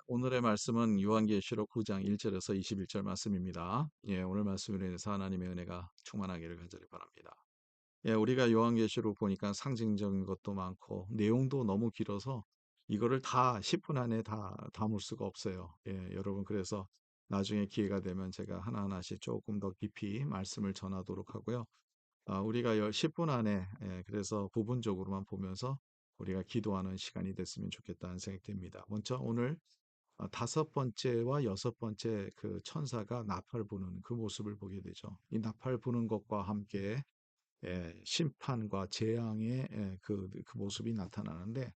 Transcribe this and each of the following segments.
오늘의 말씀은 요한계시록 9장 1절에서 21절 말씀입니다. 오늘 말씀으로 인해서 하나님의 은혜가 충만하기를 간절히 바랍니다. 우리가 요한계시록 보니까 상징적인 것도 많고 내용도 너무 길어서 이거를 다 10분 안에 다 담을 수가 없어요. 여러분 그래서 나중에 기회가 되면 제가 하나하나씩 조금 더 깊이 말씀을 전하도록 하고요. 우리가 10분 안에 그래서 부분적으로만 보면서 우리가 기도하는 시간이 됐으면 좋겠다는 생각이 듭니다. 먼저 오늘 다섯 번째와 여섯 번째 그 천사가 나팔 부는 그 모습을 보게 되죠. 이 나팔 부는 것과 함께 심판과 재앙의 그 모습이 나타나는데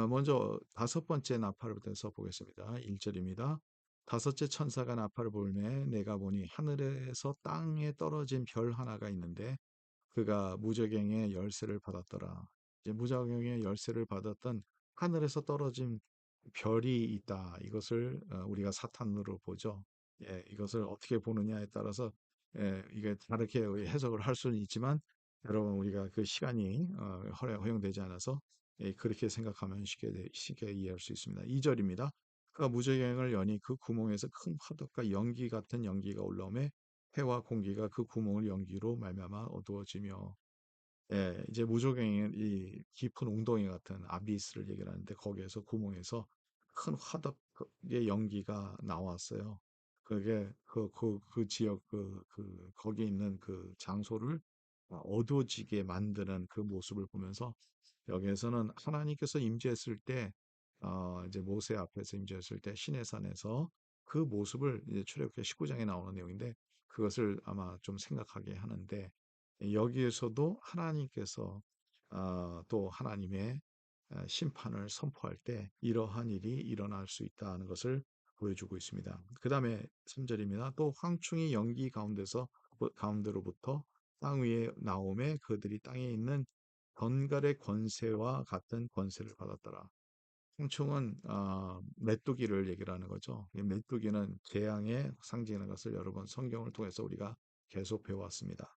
먼저 다섯 번째 나팔을 부터 보겠습니다. 1절입니다. 다섯째 천사가 나팔을 불매 내가 보니 하늘에서 땅에 떨어진 별 하나가 있는데 그가 무저갱의 열쇠를 받았더라. 이제 무저갱의 열쇠를 받았던 하늘에서 떨어진 별이 있다. 이것을 우리가 사탄으로 보죠. 이것을 어떻게 보느냐에 따라서 이게 다르게 해석을 할 수는 있지만 여러분 우리가 그 시간이 허용되지 않아서 그렇게 생각하면 쉽게 이해할 수 있습니다. 2절입니다. 그가 무저갱을 여니 그 구멍에서 큰 화덕과 연기 같은 연기가 올라오매 해와 공기가 그 구멍을 연기로 말미암아 어두워지며 이제 무조갱의 이 깊은 웅덩이 같은 아비스를 얘기를 하는데 거기에서 구멍에서 큰 화덕의 연기가 나왔어요. 그게 그 지역 거기 있는 그 장소를 어두워지게 만드는 그 모습을 보면서 여기에서는 하나님께서 임재했을 때 이제 모세 앞에서 임재했을 때 시내산에서 그 모습을 이제 출애굽기 19장에 나오는 내용인데 그것을 아마 좀 생각하게 하는데 여기에서도 하나님께서 또 하나님의 심판을 선포할 때 이러한 일이 일어날 수 있다는 것을 보여주고 있습니다. 그 다음에 3절입니다. 또 황충이 연기 가운데로부터 땅 위에 나오매 그들이 땅에 있는 번갈의 권세와 같은 권세를 받았더라. 황충은 메뚜기를 얘기를 하는 거죠. 이 메뚜기는 재앙의 상징하는 것을 여러 번 성경을 통해서 우리가 계속 배워왔습니다.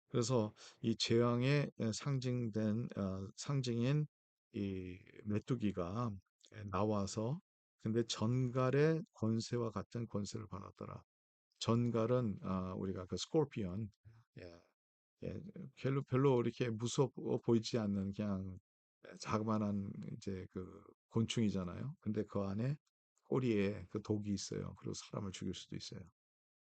그래서 이 재앙의 상징인 이 메뚜기가 나와서 근데 전갈의 권세와 같은 권세를 받았더라. 전갈은 우리가 그 스콜피언 예, 별로 이렇게 무서워 보이지 않는 그냥 자그마한 이제 그 곤충이잖아요. 근데 그 안에 꼬리에 그 독이 있어요. 그리고 사람을 죽일 수도 있어요.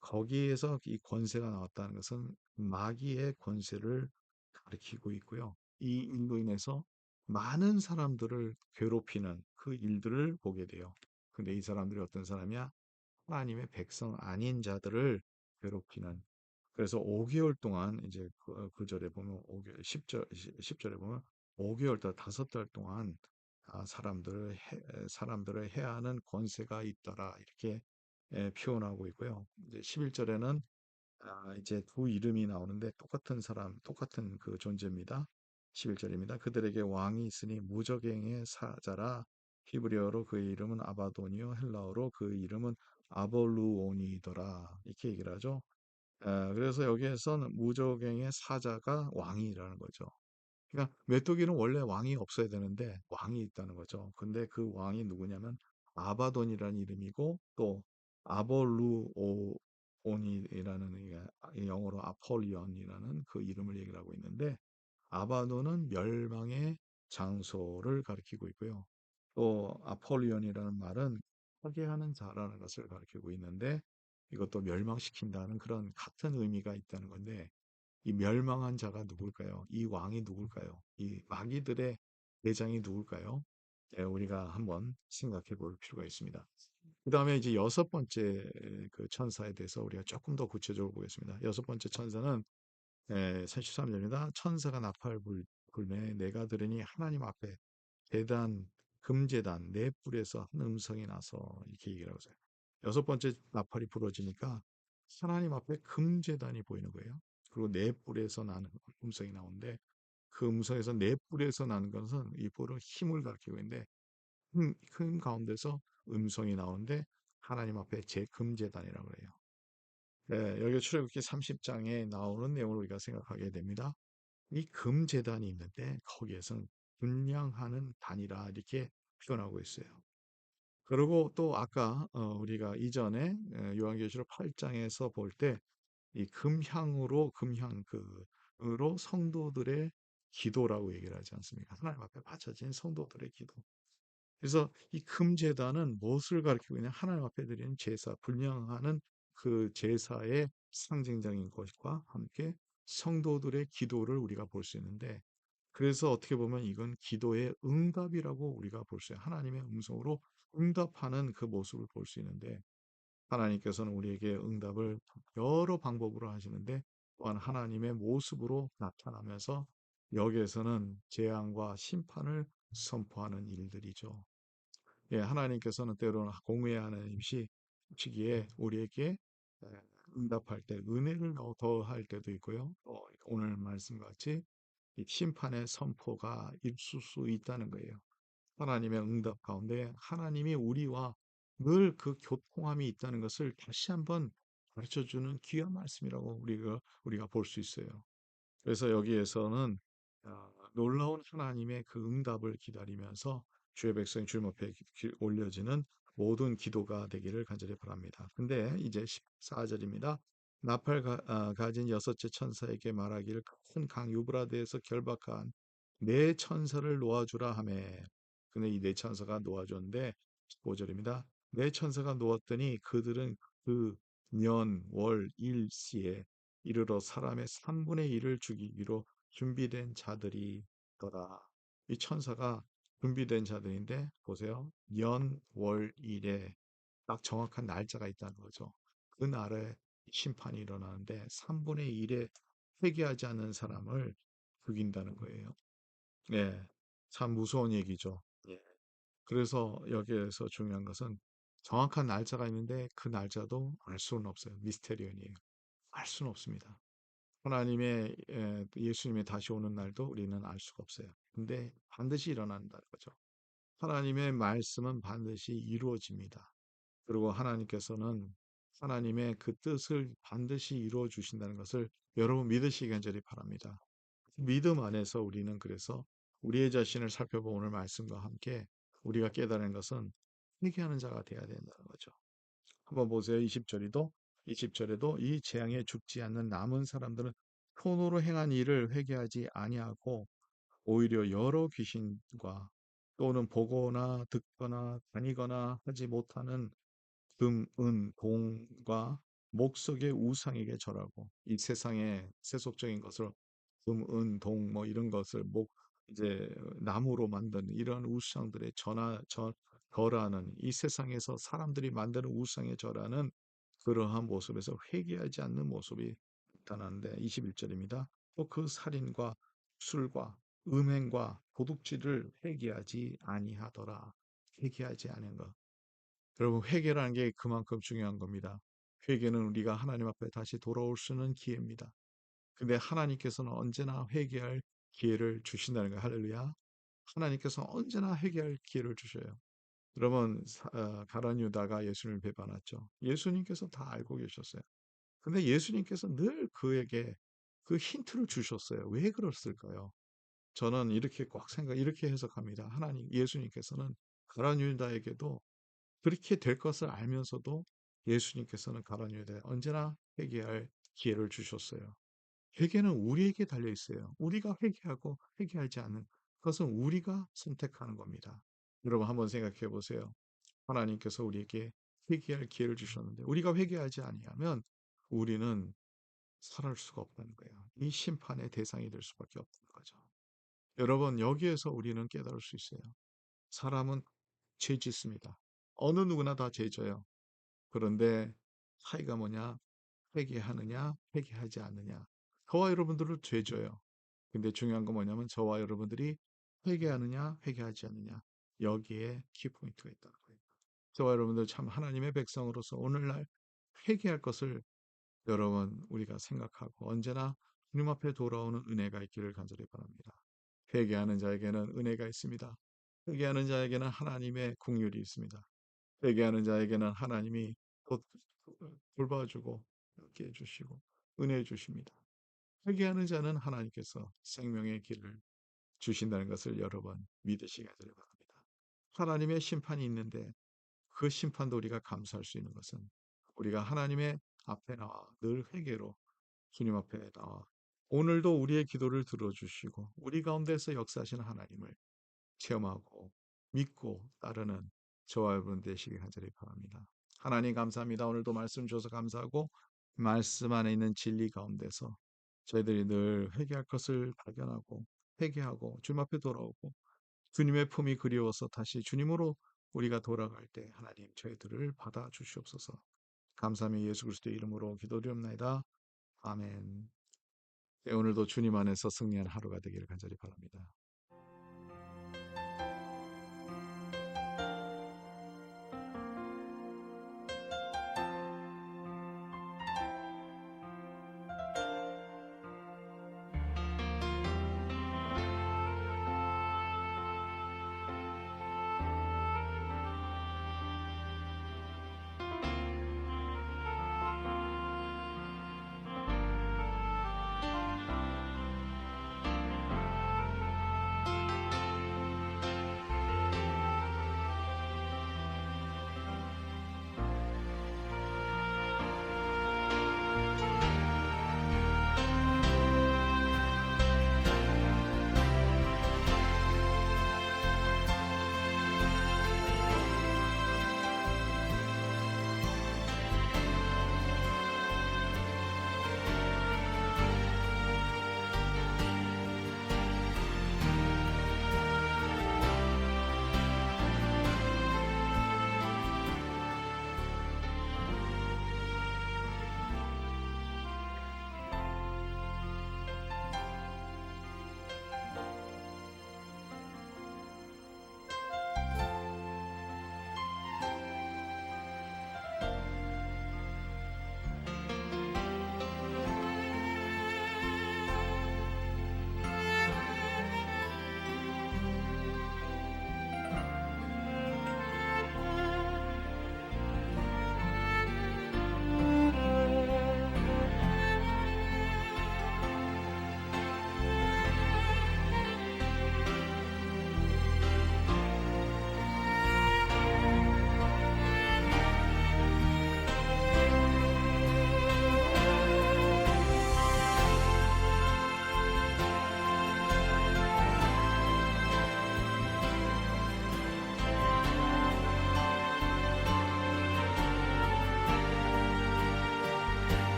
거기에서 이 권세가 나왔다는 것은 마귀의 권세를 가리키고 있고요. 이 일로 인해서 많은 사람들을 괴롭히는 그 일들을 보게 돼요. 근데 이 사람들이 어떤 사람이야? 하나님의 백성 아닌 자들을 괴롭히는. 그래서 5개월 동안 이제 그 절에 보면 5개월 10절에 보면 5개월 달 5달 동안 사람들을 해야 하는 권세가 있더라 이렇게 표현하고 있고요. 이제 11절에는 이제 두 이름이 나오는데 똑같은 사람, 똑같은 그 존재입니다. 11절입니다. 그들에게 왕이 있으니 무적행의 사자라 히브리어로 그의 이름은 아바돈이요 헬라어로 그 이름은 아볼루온이더라 이렇게 얘기를 하죠. 그래서 여기에서는 무적행의 사자가 왕이라는 거죠. 그러니까 메뚜기는 원래 왕이 없어야 되는데 왕이 있다는 거죠. 근데 그 왕이 누구냐면 아바돈이라는 이름이고 또 아볼루온이라는 영어로 아폴리온이라는 그 이름을 얘기를 하고 있는데 아바돈은 멸망의 장소를 가리키고 있고요. 또 아폴리온이라는 말은 파괴하는 자라는 것을 가리키고 있는데 이것도 멸망시킨다는 그런 같은 의미가 있다는 건데 이 멸망한 자가 누굴까요? 이 왕이 누굴까요? 이 마귀들의 대장이 누굴까요? 우리가 한번 생각해 볼 필요가 있습니다. 그 다음에 이제 여섯 번째 그 천사에 대해서 우리가 조금 더 구체적으로 보겠습니다. 여섯 번째 천사는 43절입니다. 천사가 불매 내가 들으니 하나님 앞에 대단 금제단 네 뿔에서 한 음성이 나서 이렇게 얘기를 하고 있어요. 여섯 번째 나팔이 부러지니까 하나님 앞에 금제단이 보이는 거예요. 그리고 네 뿔에서 나는 음성이 나오는데 그 음성에서 네 뿔에서 나는 것은 이 뿔은 힘을 가리키고 있는데 힘 가운데서 음성이 나오는데 하나님 앞에 제 금제단이라고 그래요. 여기 출애굽기 30장에 나오는 내용을 우리가 생각하게 됩니다. 이 금제단이 있는데 거기에서는 분량하는 단이라 이렇게 표현하고 있어요. 그리고 또 아까 우리가 이전에 요한계시록 8장에서 볼 때 이 금향 으로 성도들의 기도라고 얘기를 하지 않습니까? 하나님 앞에 바쳐진 성도들의 기도. 그래서 이 금제단은 무엇을 가리키고 있냐? 하나님 앞에 드리는 제사, 분향하는 그 제사의 상징적인 것과 함께 성도들의 기도를 우리가 볼 수 있는데, 그래서 어떻게 보면 이건 기도의 응답이라고 우리가 볼 수 있어요. 하나님의 음성으로 응답하는 그 모습을 볼 수 있는데, 하나님께서는 우리에게 응답을 여러 방법으로 하시는데, 또한 하나님의 모습으로 나타나면서 여기에서는 재앙과 심판을 선포하는 일들이죠. 예, 하나님께서는 때로는 공의의 하나님이시 시기에 우리에게 에, 응답할 때 은혜를 더할 때도 있고요. 또 오늘 말씀같이 이 심판의 선포가 있을 수 있다는 거예요. 하나님의 응답 가운데 하나님이 우리와 늘 그 교통함이 있다는 것을 다시 한번 가르쳐 주는 귀한 말씀이라고 우리가 볼 수 있어요. 그래서 여기에서는 놀라운 하나님의 그 응답을 기다리면서 주의 백성 주님 앞에 올려지는 모든 기도가 되기를 간절히 바랍니다. 근데 이제 14절입니다. 가진 여섯째 천사에게 말하기를 큰 강 유브라데에서 결박한 네 천사를 놓아주라 하매. 근데 이 네 천사가 놓아줬는데 15절입니다. 네 천사가 놓았더니 그들은 그 년, 월, 일, 시에 이르러 사람의 3분의 1을 죽이기로 준비된 자들이더라. 이 천사가 준비된 자들인데 보세요. 년, 월, 일에 딱 정확한 날짜가 있다는 거죠. 그 날에 심판이 일어나는데 3분의 1에 회개하지 않는 사람을 죽인다는 거예요. 예, 참 무서운 얘기죠. 예. 그래서 여기에서 중요한 것은 정확한 날짜가 있는데 그 날짜도 알 수는 없어요. 미스테리언이에요. 알 수는 없습니다. 하나님의 예수님의 다시 오는 날도 우리는 알 수가 없어요. 근데 반드시 일어난다는 거죠. 하나님의 말씀은 반드시 이루어집니다. 그리고 하나님께서는 하나님의 그 뜻을 반드시 이루어 주신다는 것을 여러분 믿으시기 간절히 바랍니다. 믿음 안에서 우리는 그래서 우리의 자신을 살펴본 오늘 말씀과 함께 우리가 깨달은 것은 회개하는 자가 되어야 된다는 거죠. 한번 보세요. 20절에도 이 재앙에 죽지 않는 남은 사람들은 손으로 행한 일을 회개하지 아니하고 오히려 여러 귀신과 또는 보거나 듣거나 다니거나 하지 못하는 금, 은, 동과 목석의 우상에게 절하고 이 세상의 세속적인 것을 금, 은, 동 뭐 이런 것을 이제 나무로 만든 이런 우상들의 절하는 이 세상에서 사람들이 만드는 우상에 절하는 그러한 모습에서 회개하지 않는 모습이 나타나는데 21절입니다. 또 그 살인과 술과 음행과 도둑질을 회개하지 아니하더라. 회개하지 않은 것. 여러분 회개라는 게 그만큼 중요한 겁니다. 회개는 우리가 하나님 앞에 다시 돌아올 수 있는 기회입니다. 근데 하나님께서는 언제나 회개할 기회를 주신다는 거예요. 할렐루야. 하나님께서 언제나 회개할 기회를 주셔요. 여러분 가룟 유다가 예수님을 배반했죠. 예수님께서 다 알고 계셨어요. 근데 예수님께서 늘 그에게 그 힌트를 주셨어요. 왜 그랬을까요? 저는 이렇게 해석합니다. 예수님께서는 가룟 유다에게도 그렇게 될 것을 알면서도 예수님께서는 가룟 유다에 언제나 회개할 기회를 주셨어요. 회개는 우리에게 달려 있어요. 우리가 회개하고 회개하지 않는 그것은 우리가 선택하는 겁니다. 여러분 한번 생각해 보세요. 하나님께서 우리에게 회개할 기회를 주셨는데 우리가 회개하지 아니하면 우리는 살아갈 수가 없다는 거예요. 이 심판의 대상이 될 수밖에 없는 거죠. 여러분 여기에서 우리는 깨달을 수 있어요. 사람은 죄 짓습니다. 어느 누구나 다 죄져요. 그런데 차이가 뭐냐? 회개하느냐, 회개하지 않느냐. 저와 여러분들을 죄져요. 근데 중요한 건 뭐냐면 저와 여러분들이 회개하느냐, 회개하지 않느냐. 여기에 키포인트가 있다는 거예요. 저와 여러분들 참 하나님의 백성으로서 오늘날 회개할 것을 여러분 우리가 생각하고 언제나 주님 앞에 돌아오는 은혜가 있기를 간절히 바랍니다. 회개하는 자에게는 은혜가 있습니다. 회개하는 자에게는 하나님의 긍휼이 있습니다. 회개하는 자에게는 하나님이 곧 돌봐주고 함께 해주시고 은혜해 주십니다. 회개하는 자는 하나님께서 생명의 길을 주신다는 것을 여러 번 믿으시기 바랍니다. 하나님의 심판이 있는데 그 심판도 우리가 감수할 수 있는 것은 우리가 하나님의 앞에 나와 늘 회개로 주님 앞에 나와 오늘도 우리의 기도를 들어주시고 우리 가운데서 역사하시는 하나님을 체험하고 믿고 따르는 저와 여러분 되시길 간절히 바랍니다. 하나님 감사합니다. 오늘도 말씀 주셔서 감사하고 말씀 안에 있는 진리 가운데서 저희들이 늘 회개할 것을 발견하고 회개하고 주님 앞에 돌아오고 주님의 품이 그리워서 다시 주님으로 우리가 돌아갈 때 하나님 저희들을 받아 주시옵소서. 감사하며 예수 그리스도의 이름으로 기도드리옵나이다. 아멘. 네, 오늘도 주님 안에서 승리한 하루가 되기를 간절히 바랍니다.